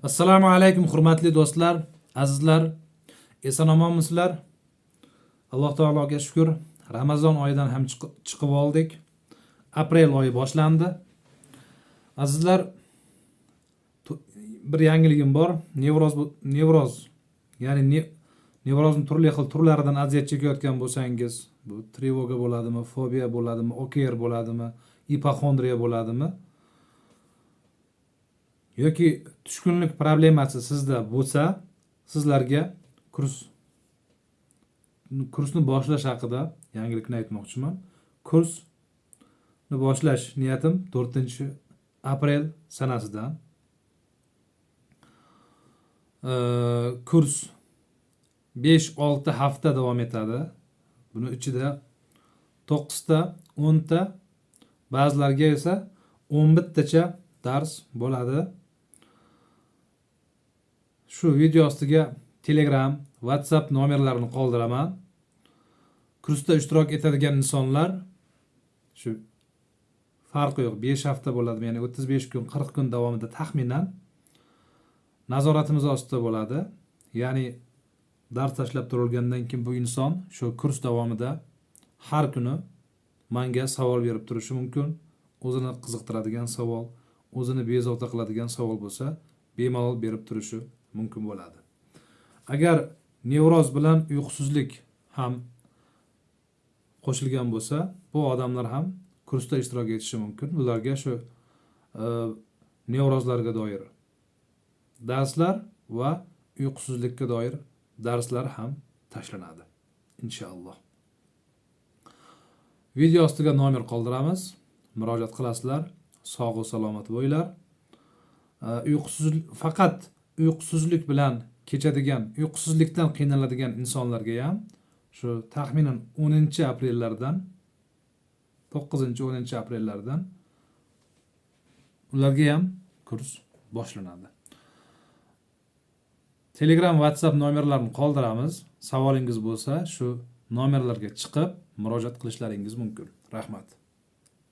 Assalomu alaykum hurmatli do'stlar, azizlar. Eson-omonmisizlar? Alloh taologa shukr. Ramazon oyidan ham chiqib oldik. Aprel oyi boshlandi. Azizlar, bir yangiligim bor. Nevroz, ya'ni nevrozning turli xil turlaridan aziyat chekayotgan bo'lsangiz, bu trevoga bo'ladimi, fobiya bo'ladimi, OKR bo'ladimi, ipokondriya bo'ladimi? yoki tushkunlik problemasi sizda bo'lsa, sizlarga kursni boshlash haqida yangilikni aytmoqchiman. Kursni boshlash niyatim 4-aprel sanasidan. Kurs 5-6 hafta davom etadi. Buni ichida 9 ta, 10 ta, ba'zilarga esa 11 tacha dars bo'ladi. Shu video ostiga Telegram, WhatsApp nomerlarini qoldiraman. Kursda ishtirok etadigan insonlar shu farqi yo'q, 5 hafta bo'ladi, ya'ni 35 kun, 40 kun davomida taxminan nazoratimiz ostida bo'ladi. Ya'ni dars tashlab turilgandan keyin bu inson shu kurs davomida har kuni menga savol berib turishi mumkin. O'zini qiziqtiradigan savol, o'zini bezovta qiladigan savol bo'lsa, bemalol berib turishi mumkin bo'ladi. Agar nevroz bilan uyqusizlik ham qo'shilgan bo'lsa, bu odamlar ham kursda ishtirok etishi mumkin. Ularga shu nevrozlarga doir darslar va uyqusizlikka doir darslar ham tashlanadi inshaalloh. Video ostiga nomer qoldiramiz. Murojaat qilasizlar. Sog' va salomat bo'linglar. Faqat uyqusizlik bilan kechadigan, uyqusizlikdan qiynaladigan insonlarga ham shu taxminan 10-aprellardan 9-10-aprellardan ularga ham kurs boshlanadi. Telegram, WhatsApp nomerlarini qoldiramiz. Savolingiz bo'lsa, shu nomerlarga chiqib murojaat qilishlaringiz mumkin. Rahmat.